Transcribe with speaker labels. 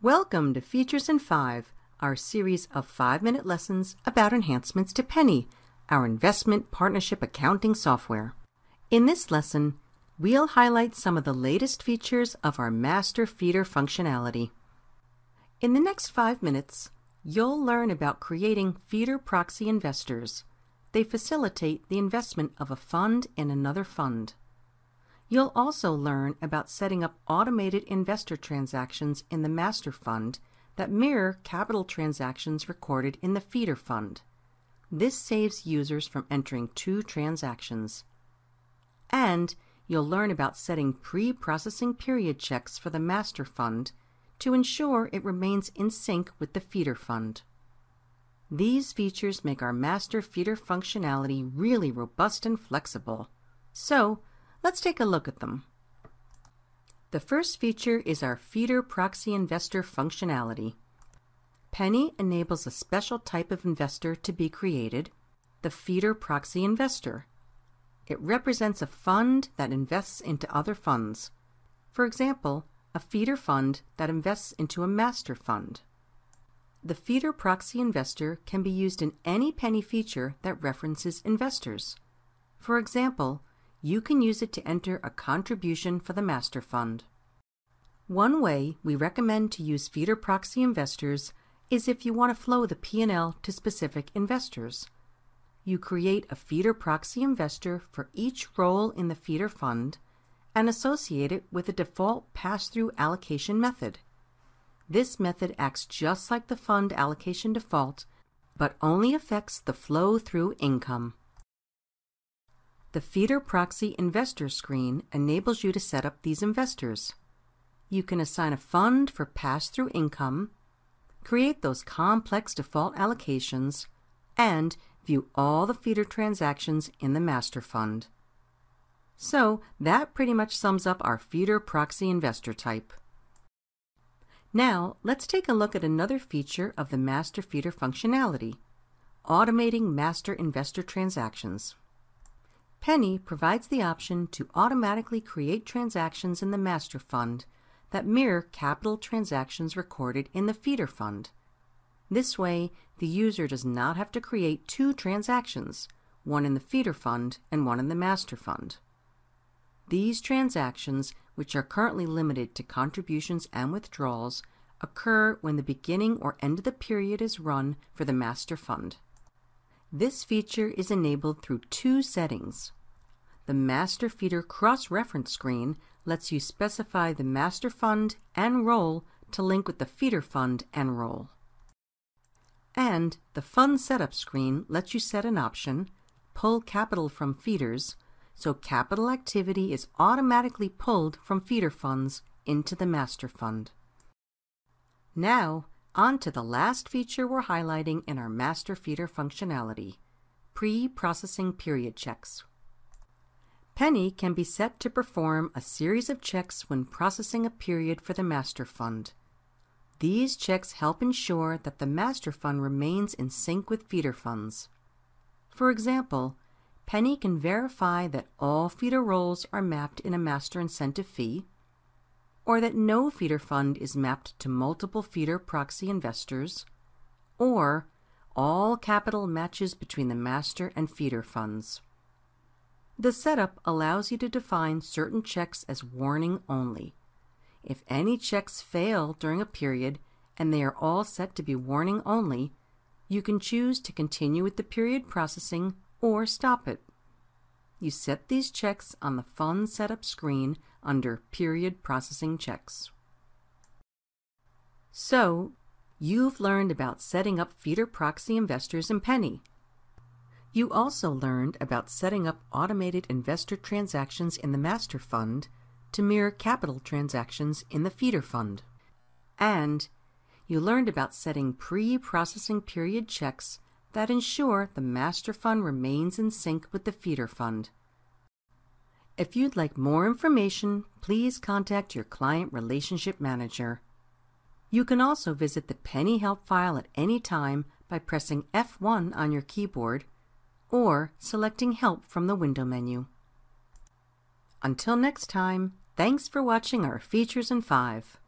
Speaker 1: Welcome to Features in 5, our series of 5-minute lessons about enhancements to Penny, our investment partnership accounting software. In this lesson, we'll highlight some of the latest features of our master feeder functionality. In the next 5 minutes, you'll learn about creating feeder proxy investors. They facilitate the investment of a fund in another fund. You'll also learn about setting up automated investor transactions in the master fund that mirror capital transactions recorded in the feeder fund. This saves users from entering 2 transactions. And you'll learn about setting pre-processing period checks for the master fund to ensure it remains in sync with the feeder fund. These features make our master feeder functionality really robust and flexible. So, let's take a look at them. The first feature is our feeder proxy investor functionality. Penny enables a special type of investor to be created, the feeder proxy investor. It represents a fund that invests into other funds. For example, a feeder fund that invests into a master fund. The feeder proxy investor can be used in any Penny feature that references investors. For example, you can use it to enter a contribution for the master fund. One way we recommend to use feeder proxy investors is if you want to flow the P&L to specific investors. You create a feeder proxy investor for each role in the feeder fund and associate it with a default pass-through allocation method. This method acts just like the fund allocation default, but only affects the flow-through income. The Feeder Proxy Investor screen enables you to set up these investors. You can assign a fund for pass-through income, create those complex default allocations, and view all the feeder transactions in the master fund. So that pretty much sums up our Feeder Proxy Investor type. Now let's take a look at another feature of the master feeder functionality, automating master investor transactions. Penny provides the option to automatically create transactions in the master fund that mirror capital transactions recorded in the feeder fund. This way, the user does not have to create 2 transactions, one in the feeder fund and one in the master fund. These transactions, which are currently limited to contributions and withdrawals, occur when the beginning or end of the period is run for the master fund. This feature is enabled through 2 settings. The Master Feeder Cross-Reference screen lets you specify the master fund and role to link with the feeder fund and role. And the Fund Setup screen lets you set an option, Pull Capital from Feeders, so capital activity is automatically pulled from feeder funds into the master fund. Now, on to the last feature we're highlighting in our master feeder functionality, pre-processing period checks. Penny can be set to perform a series of checks when processing a period for the master fund. These checks help ensure that the master fund remains in sync with feeder funds. For example, Penny can verify that all feeder roles are mapped in a master incentive fee, or that no feeder fund is mapped to multiple feeder proxy investors, or all capital matches between the master and feeder funds. The setup allows you to define certain checks as warning only. If any checks fail during a period and they are all set to be warning only, you can choose to continue with the period processing or stop it. You set these checks on the Fund Setup screen under Period Processing Checks. So, you've learned about setting up feeder proxy investors in Penny. You also learned about setting up automated investor transactions in the master fund to mirror capital transactions in the feeder fund. And you learned about setting pre-processing period checks that ensure the master fund remains in sync with the feeder fund. If you'd like more information, please contact your client relationship manager. You can also visit the Penny Help file at any time by pressing F1 on your keyboard or selecting Help from the window menu. Until next time, thanks for watching our Features in 5.